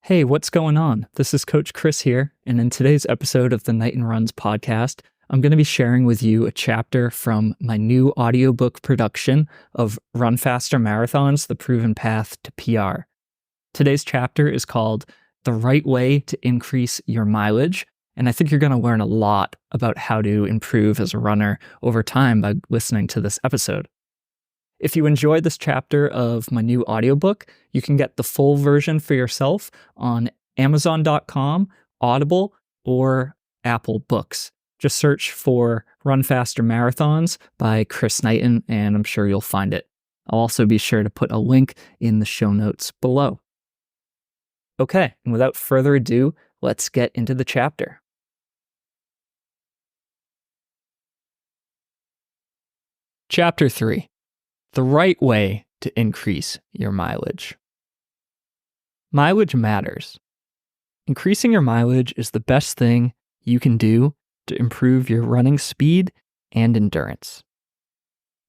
Hey, what's going on? This is Coach Chris here, and in today's episode of the Knighton Runs Podcast, I'm going to be sharing with you a chapter from my new audiobook production of Run Faster Marathons, The Proven Path to PR. Today's chapter is called The Right Way to Increase Your Mileage, and I think you're going to learn a lot about how to improve as a runner over time by listening to this episode. If you enjoyed this chapter of my new audiobook, you can get the full version for yourself on Amazon.com, Audible, or Apple Books. Just search for Run Faster Marathons by Chris Knighton, and I'm sure you'll find it. I'll also be sure to put a link in the show notes below. Okay, and without further ado, let's get into the chapter. Chapter 3. The right way to increase your mileage. Mileage matters. Increasing your mileage is the best thing you can do to improve your running speed and endurance.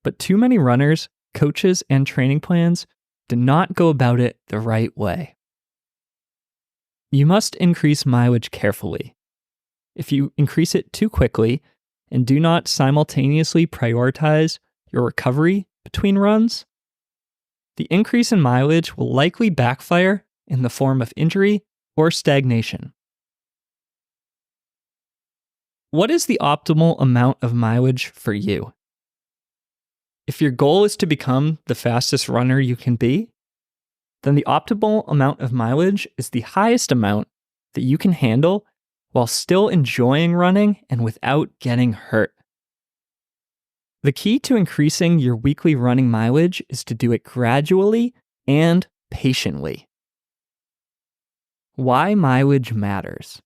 But too many runners, coaches, and training plans do not go about it the right way. You must increase mileage carefully. If you increase it too quickly and do not simultaneously prioritize your recovery between runs, the increase in mileage will likely backfire in the form of injury or stagnation. What is the optimal amount of mileage for you? If your goal is to become the fastest runner you can be, then the optimal amount of mileage is the highest amount that you can handle while still enjoying running and without getting hurt. The key to increasing your weekly running mileage is to do it gradually and patiently. Why mileage matters.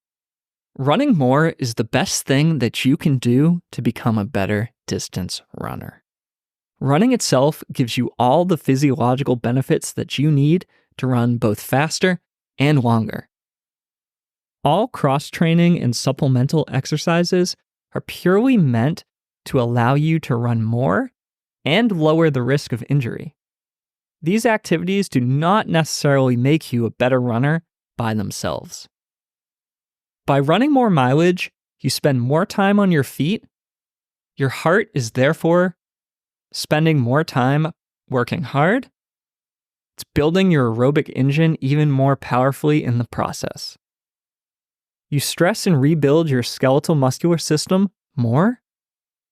Running more is the best thing that you can do to become a better distance runner. Running itself gives you all the physiological benefits that you need to run both faster and longer. All cross-training and supplemental exercises are purely meant to allow you to run more and lower the risk of injury. These activities do not necessarily make you a better runner by themselves. By running more mileage, you spend more time on your feet. Your heart is therefore spending more time working hard. It's building your aerobic engine even more powerfully in the process. You stress and rebuild your skeletal muscular system more,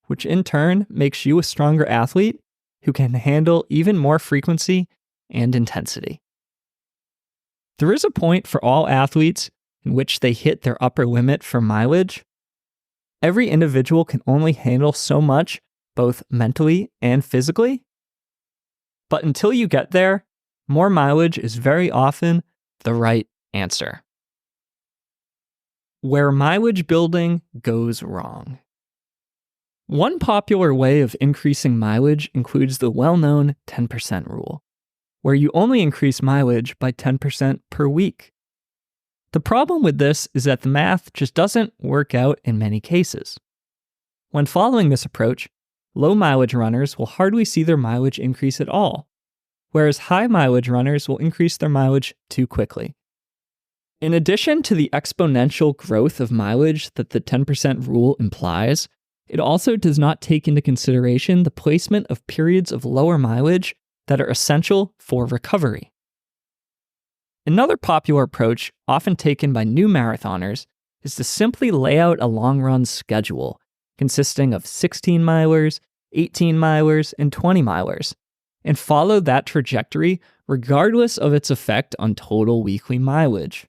which in turn makes you a stronger athlete who can handle even more frequency and intensity. There is a point for all athletes in which they hit their upper limit for mileage. Every individual can only handle so much, both mentally and physically. But until you get there, more mileage is very often the right answer. Where mileage building goes wrong. One popular way of increasing mileage includes the well-known 10% rule, where you only increase mileage by 10% per week. The problem with this is that the math just doesn't work out in many cases. When following this approach, low mileage runners will hardly see their mileage increase at all, whereas high mileage runners will increase their mileage too quickly. In addition to the exponential growth of mileage that the 10% rule implies, it also does not take into consideration the placement of periods of lower mileage that are essential for recovery. Another popular approach, often taken by new marathoners, is to simply lay out a long run schedule consisting of 16 milers, 18 milers, and 20 milers, and follow that trajectory regardless of its effect on total weekly mileage.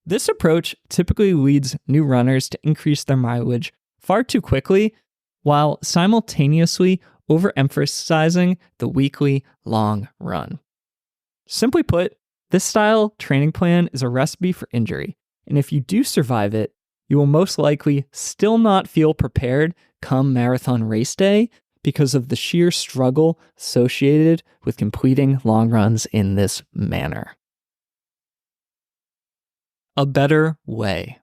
This approach typically leads new runners to increase their mileage far too quickly, while simultaneously overemphasizing the weekly long run. Simply put, this style training plan is a recipe for injury, and if you do survive it, you will most likely still not feel prepared come marathon race day because of the sheer struggle associated with completing long runs in this manner. A better way.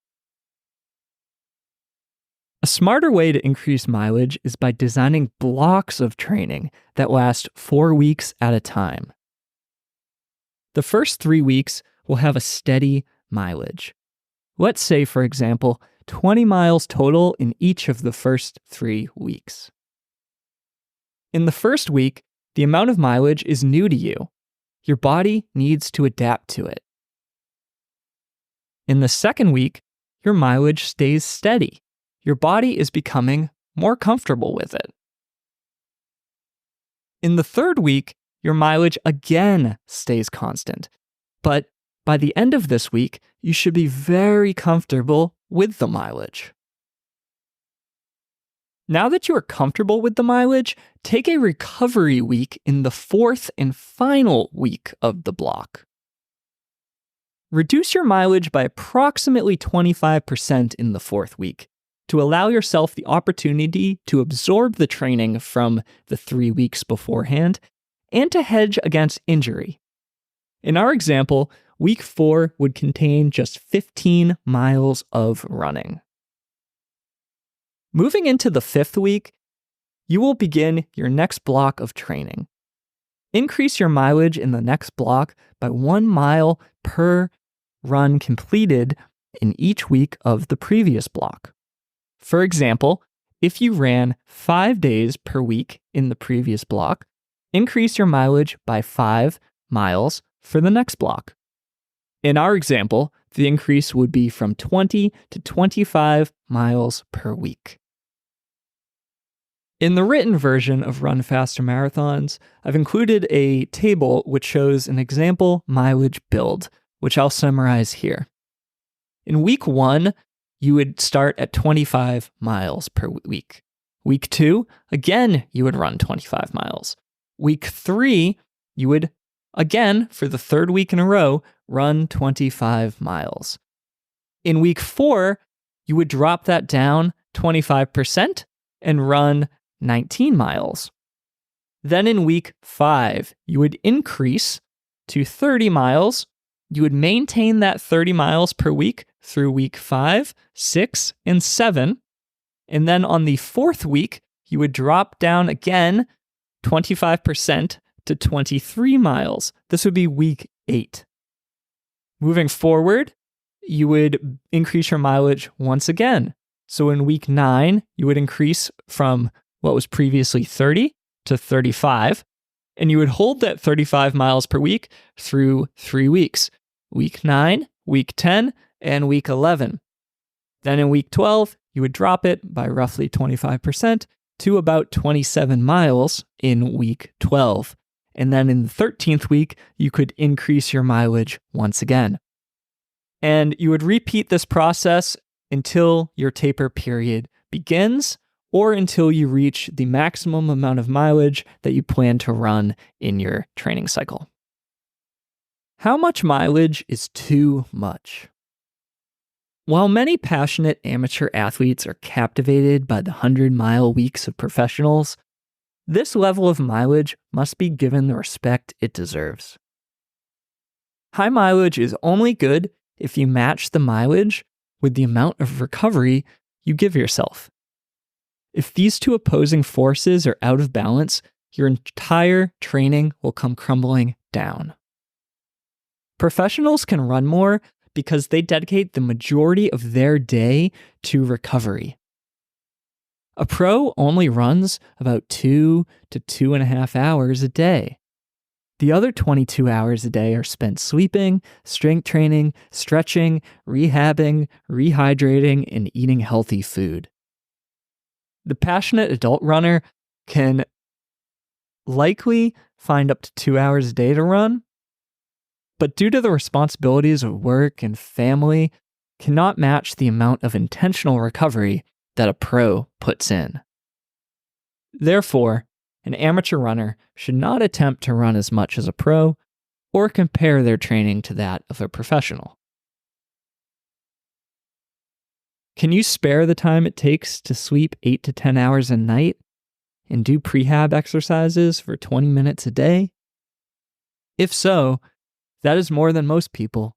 A smarter way to increase mileage is by designing blocks of training that last 4 weeks at a time. The first 3 weeks will have a steady mileage. Let's say, for example, 20 miles total in each of the first 3 weeks. In the first week, the amount of mileage is new to you. Your body needs to adapt to it. In the second week, your mileage stays steady. Your body is becoming more comfortable with it. In the third week, your mileage again stays constant. But by the end of this week, you should be very comfortable with the mileage. Now that you are comfortable with the mileage, take a recovery week in the fourth and final week of the block. Reduce your mileage by approximately 25% in the fourth week to allow yourself the opportunity to absorb the training from the 3 weeks beforehand and to hedge against injury. In our example, week 4 would contain just 15 miles of running. Moving into the 5th week, you will begin your next block of training. Increase your mileage in the next block by 1 mile per run completed in each week of the previous block. For example, if you ran 5 days per week in the previous block, increase your mileage by 5 miles for the next block. In our example, the increase would be from 20 to 25 miles per week. In the written version of Run Faster Marathons, I've included a table which shows an example mileage build, which I'll summarize here. In week 1, you would start at 25 miles per week. Week 2, again, you would run 25 miles. Week 3, you would, again, for the third week in a row, run 25 miles. In week 4, you would drop that down 25% and run 19 miles. Then in week 5, you would increase to 30 miles. You would maintain that 30 miles per week through week 5, 6, and 7. And then on the 4th week, you would drop down again 25% to 23 miles. This would be week 8. Moving forward, you would increase your mileage once again. So in week 9, you would increase from what was previously 30 to 35, and you would hold that 35 miles per week through 3 weeks, week 9, week 10, and week 11. Then in week 12, you would drop it by roughly 25% to about 27 miles in week 12. And then in the 13th week, you could increase your mileage once again. And you would repeat this process until your taper period begins or until you reach the maximum amount of mileage that you plan to run in your training cycle. How much mileage is too much? While many passionate amateur athletes are captivated by the 100-mile weeks of professionals, this level of mileage must be given the respect it deserves. High mileage is only good if you match the mileage with the amount of recovery you give yourself. If these two opposing forces are out of balance, your entire training will come crumbling down. Professionals can run more because they dedicate the majority of their day to recovery. A pro only runs about 2 to 2.5 hours a day. The other 22 hours a day are spent sleeping, strength training, stretching, rehabbing, rehydrating, and eating healthy food. The passionate adult runner can likely find up to 2 hours a day to run, but due to the responsibilities of work and family, cannot match the amount of intentional recovery that a pro puts in. Therefore, an amateur runner should not attempt to run as much as a pro or compare their training to that of a professional. Can you spare the time it takes to sleep 8 to 10 hours a night and do prehab exercises for 20 minutes a day? If so, that is more than most people.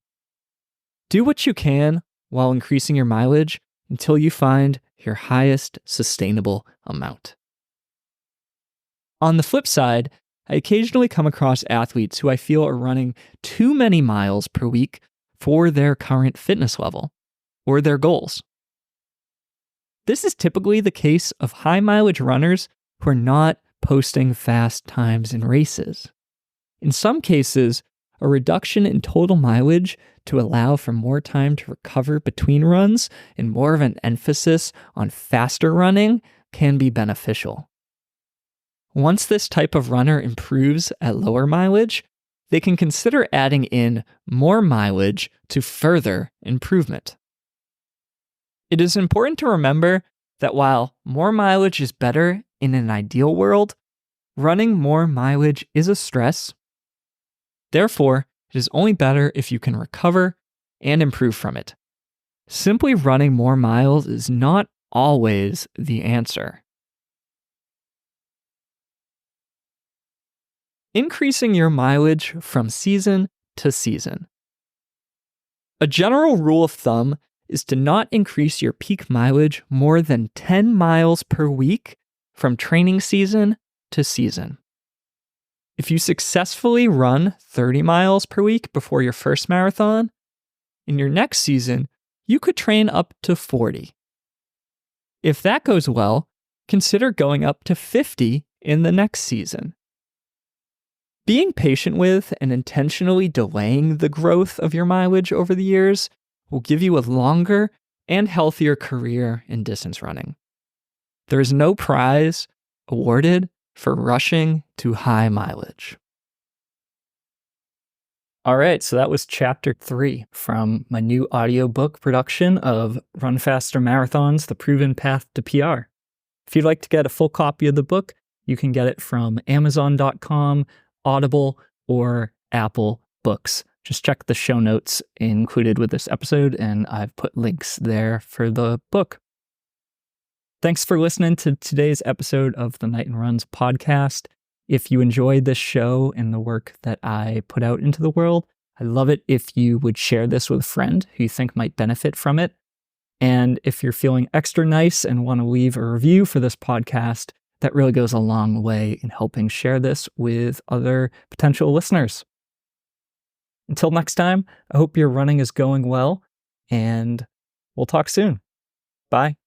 Do what you can while increasing your mileage until you find your highest sustainable amount. On the flip side, I occasionally come across athletes who I feel are running too many miles per week for their current fitness level or their goals. This is typically the case of high mileage runners who are not posting fast times in races. In some cases, a reduction in total mileage to allow for more time to recover between runs and more of an emphasis on faster running can be beneficial. Once this type of runner improves at lower mileage, they can consider adding in more mileage to further improvement. It is important to remember that while more mileage is better in an ideal world, running more mileage is a stress. Therefore, it is only better if you can recover and improve from it. Simply running more miles is not always the answer. Increasing your mileage from season to season. A general rule of thumb is to not increase your peak mileage more than 10 miles per week from training season to season. If you successfully run 30 miles per week before your first marathon, in your next season, you could train up to 40. If that goes well, consider going up to 50 in the next season. Being patient with and intentionally delaying the growth of your mileage over the years will give you a longer and healthier career in distance running. There is no prize awarded for rushing to high mileage. All right, so that was chapter 3 from my new audiobook production of Run Faster Marathons, The Proven Path to PR. If you'd like to get a full copy of the book, you can get it from Amazon.com, Audible, or Apple Books. Just check the show notes included with this episode, and I've put links there for the book. Thanks for listening to today's episode of the Knighton Runs podcast. If you enjoyed this show and the work that I put out into the world, I'd love it if you would share this with a friend who you think might benefit from it. And if you're feeling extra nice and want to leave a review for this podcast, that really goes a long way in helping share this with other potential listeners. Until next time, I hope your running is going well, and we'll talk soon. Bye.